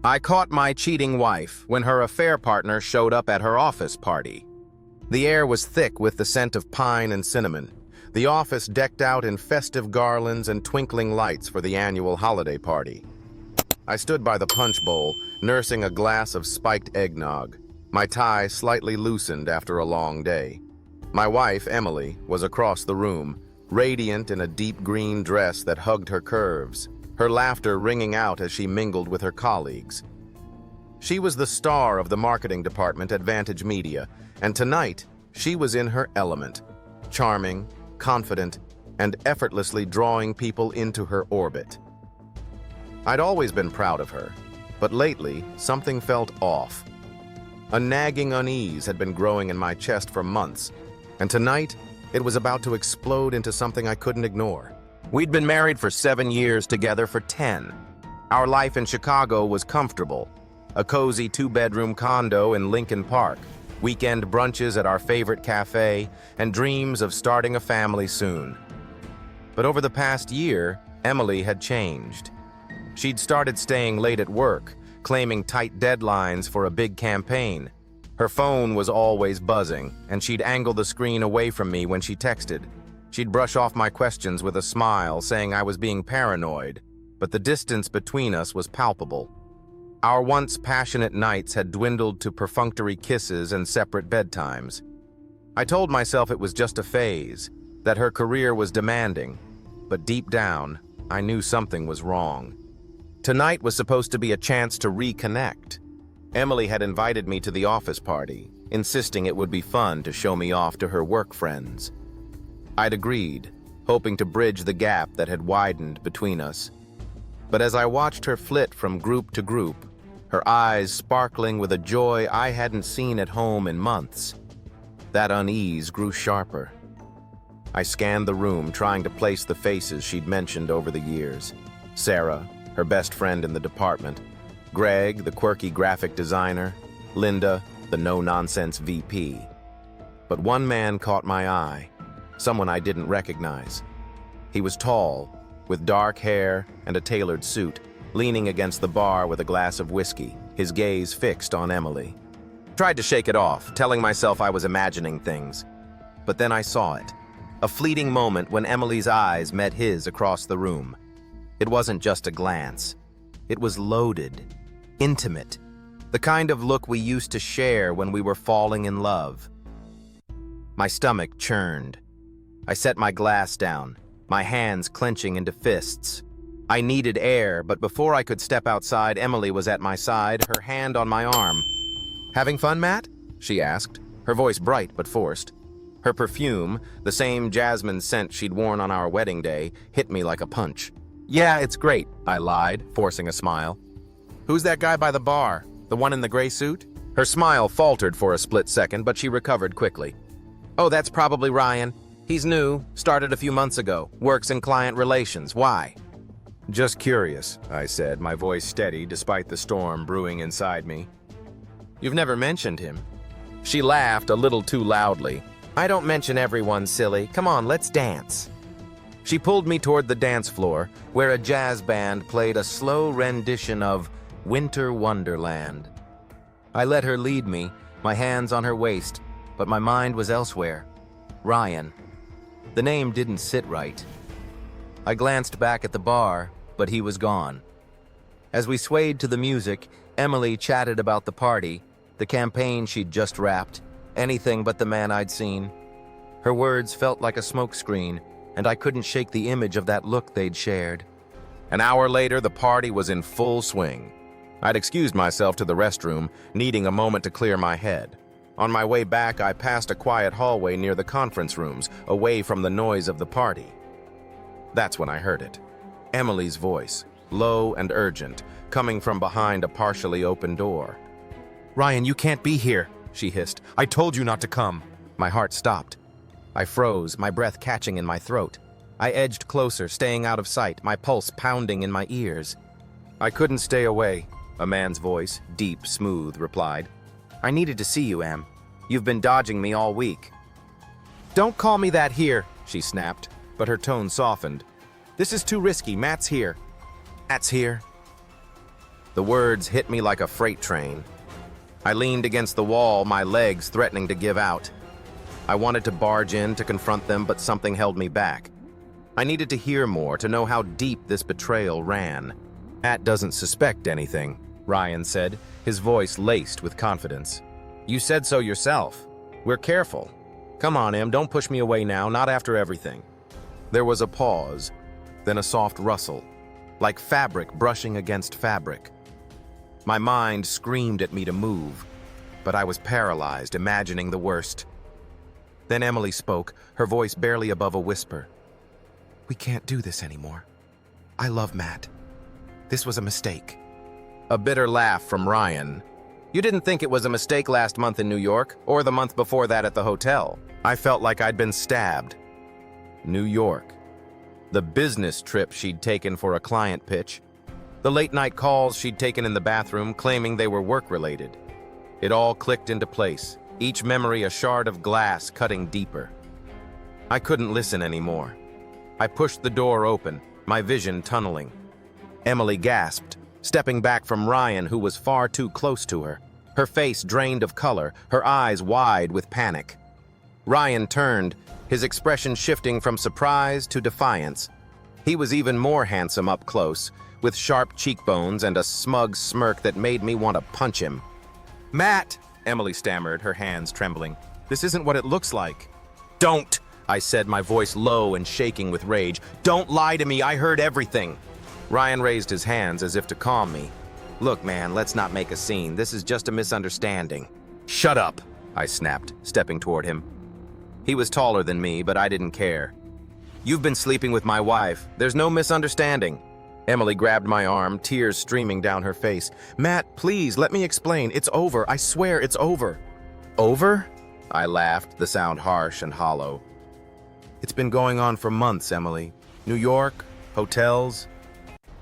I caught my cheating wife when her affair partner showed up at her office party. The air was thick with the scent of pine and cinnamon, the office decked out in festive garlands and twinkling lights for the annual holiday party. I stood by the punch bowl, nursing a glass of spiked eggnog, my tie slightly loosened after a long day. My wife, Emily, was across the room, radiant in a deep green dress that hugged her curves, her laughter ringing out as she mingled with her colleagues. She was the star of the marketing department at Vantage Media, and tonight she was in her element, charming, confident, and effortlessly drawing people into her orbit. I'd always been proud of her, but lately something felt off. A nagging unease had been growing in my chest for months, and tonight it was about to explode into something I couldn't ignore. We'd been married for 7 years, together for 10. Our life in Chicago was comfortable. A cozy 2-bedroom condo in Lincoln Park, weekend brunches at our favorite cafe, and dreams of starting a family soon. But over the past year, Emily had changed. She'd started staying late at work, claiming tight deadlines for a big campaign. Her phone was always buzzing, and she'd angle the screen away from me when she texted. She'd brush off my questions with a smile, saying I was being paranoid, but the distance between us was palpable. Our once passionate nights had dwindled to perfunctory kisses and separate bedtimes. I told myself it was just a phase, that her career was demanding, but deep down, I knew something was wrong. Tonight was supposed to be a chance to reconnect. Emily had invited me to the office party, insisting it would be fun to show me off to her work friends. I'd agreed, hoping to bridge the gap that had widened between us. But as I watched her flit from group to group, her eyes sparkling with a joy I hadn't seen at home in months, that unease grew sharper. I scanned the room, trying to place the faces she'd mentioned over the years. Sarah, her best friend in the department, Greg, the quirky graphic designer, Linda, the no-nonsense VP. But one man caught my eye, someone I didn't recognize. He was tall, with dark hair and a tailored suit, leaning against the bar with a glass of whiskey, his gaze fixed on Emily. Tried to shake it off, telling myself I was imagining things. But then I saw it, a fleeting moment when Emily's eyes met his across the room. It wasn't just a glance. It was loaded, intimate, the kind of look we used to share when we were falling in love. My stomach churned. I set my glass down, my hands clenching into fists. I needed air, but before I could step outside, Emily was at my side, her hand on my arm. "Having fun, Matt?" she asked, her voice bright but forced. Her perfume, the same jasmine scent she'd worn on our wedding day, hit me like a punch. "Yeah, it's great," I lied, forcing a smile. "Who's that guy by the bar? The one in the gray suit?" Her smile faltered for a split second, but she recovered quickly. "Oh, that's probably Ryan. He's new, started a few months ago, works in client relations. Why?" "Just curious," I said, my voice steady despite the storm brewing inside me. "You've never mentioned him." She laughed a little too loudly. "I don't mention everyone, silly. Come on, let's dance." She pulled me toward the dance floor, where a jazz band played a slow rendition of Winter Wonderland. I let her lead me, my hands on her waist, but my mind was elsewhere. Ryan. The name didn't sit right. I glanced back at the bar, but he was gone. As we swayed to the music, Emily chatted about the party, the campaign she'd just wrapped, anything but the man I'd seen. Her words felt like a smokescreen, and I couldn't shake the image of that look they'd shared. An hour later, the party was in full swing. I'd excused myself to the restroom, needing a moment to clear my head. On my way back, I passed a quiet hallway near the conference rooms, away from the noise of the party. That's when I heard it. Emily's voice, low and urgent, coming from behind a partially open door. "Ryan, you can't be here," she hissed. "I told you not to come." My heart stopped. I froze, my breath catching in my throat. I edged closer, staying out of sight, my pulse pounding in my ears. "I couldn't stay away," a man's voice, deep, smooth, replied. "I needed to see you, Em. You've been dodging me all week." "Don't call me that here," she snapped, but her tone softened. "This is too risky. Matt's here." "Matt's here?" The words hit me like a freight train. I leaned against the wall, my legs threatening to give out. I wanted to barge in to confront them, but something held me back. I needed to hear more, to know how deep this betrayal ran. Matt doesn't suspect anything, Ryan said, his voice laced with confidence. You said so yourself. We're careful. Come on, Em, don't push me away now, not after everything. There was a pause, then a soft rustle, like fabric brushing against fabric. My mind screamed at me to move, but I was paralyzed, imagining the worst. Then Emily spoke, her voice barely above a whisper. We can't do this anymore. I love Matt. This was a mistake. A bitter laugh from Ryan. You didn't think it was a mistake last month in New York, or the month before that at the hotel. I felt like I'd been stabbed. New York. The business trip she'd taken for a client pitch. The late-night calls she'd taken in the bathroom, claiming they were work-related. It all clicked into place, each memory a shard of glass cutting deeper. I couldn't listen anymore. I pushed the door open, my vision tunneling. Emily gasped, stepping back from Ryan, who was far too close to her, her face drained of color, her eyes wide with panic. Ryan turned, his expression shifting from surprise to defiance. He was even more handsome up close, with sharp cheekbones and a smug smirk that made me want to punch him. Matt, Emily stammered, her hands trembling. This isn't what it looks like. Don't, I said, my voice low and shaking with rage. Don't lie to me, I heard everything. Ryan raised his hands as if to calm me. Look, man, let's not make a scene. This is just a misunderstanding. Shut up, I snapped, stepping toward him. He was taller than me, but I didn't care. You've been sleeping with my wife. There's no misunderstanding. Emily grabbed my arm, tears streaming down her face. Matt, please, let me explain. It's over. I swear it's over. Over? I laughed, the sound harsh and hollow. It's been going on for months, Emily. New York, hotels.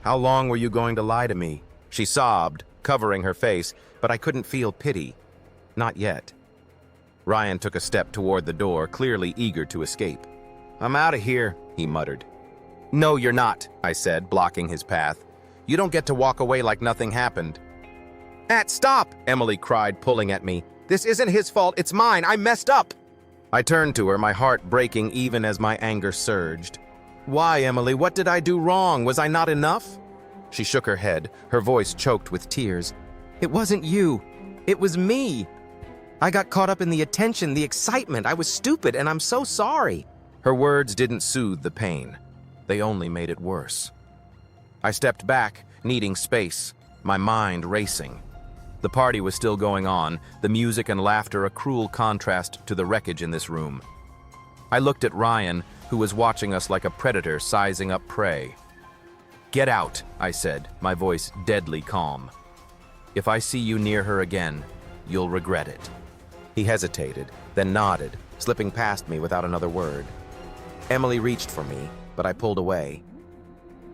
How long were you going to lie to me? She sobbed, covering her face, but I couldn't feel pity. Not yet. Ryan took a step toward the door, clearly eager to escape. I'm out of here, he muttered. No, you're not, I said, blocking his path. You don't get to walk away like nothing happened. Matt, stop, Emily cried, pulling at me. This isn't his fault, it's mine. I messed up. I turned to her, my heart breaking even as my anger surged. Why, Emily? What did I do wrong? Was I not enough? She shook her head, her voice choked with tears. It wasn't you. It was me. I got caught up in the attention, the excitement. I was stupid, and I'm so sorry. Her words didn't soothe the pain. They only made it worse. I stepped back, needing space, my mind racing. The party was still going on, the music and laughter a cruel contrast to the wreckage in this room. I looked at Ryan, who was watching us like a predator sizing up prey. Get out, I said, my voice deadly calm. If I see you near her again, you'll regret it. He hesitated, then nodded, slipping past me without another word. Emily reached for me, but I pulled away.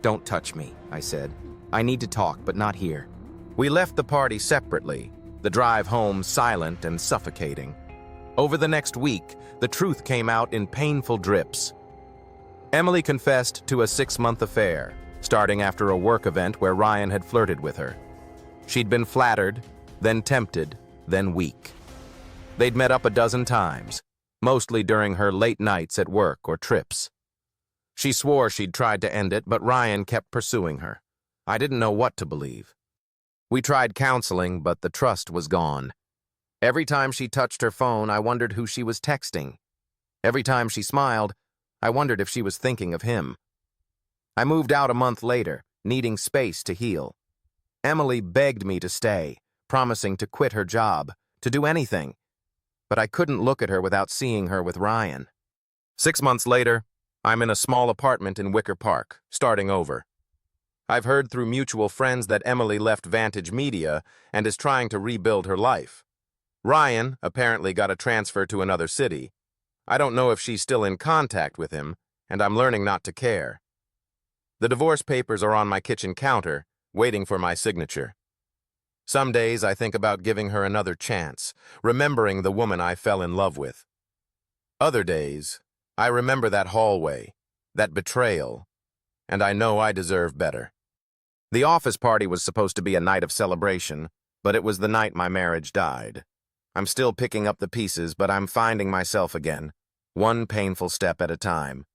Don't touch me, I said. I need to talk, but not here. We left the party separately, the drive home silent and suffocating. Over the next week, the truth came out in painful drips. Emily confessed to a 6-month affair, starting after a work event where Ryan had flirted with her. She'd been flattered, then tempted, then weak. They'd met up a dozen times, mostly during her late nights at work or trips. She swore she'd tried to end it, but Ryan kept pursuing her. I didn't know what to believe. We tried counseling, but the trust was gone. Every time she touched her phone, I wondered who she was texting. Every time she smiled, I wondered if she was thinking of him. I moved out a month later, needing space to heal. Emily begged me to stay, promising to quit her job, to do anything. But I couldn't look at her without seeing her with Ryan. 6 months later, I'm in a small apartment in Wicker Park, starting over. I've heard through mutual friends that Emily left Vantage Media and is trying to rebuild her life. Ryan apparently got a transfer to another city. I don't know if she's still in contact with him, and I'm learning not to care. The divorce papers are on my kitchen counter, waiting for my signature. Some days I think about giving her another chance, remembering the woman I fell in love with. Other days, I remember that hallway, that betrayal, and I know I deserve better. The office party was supposed to be a night of celebration, but it was the night my marriage died. I'm still picking up the pieces, but I'm finding myself again, one painful step at a time.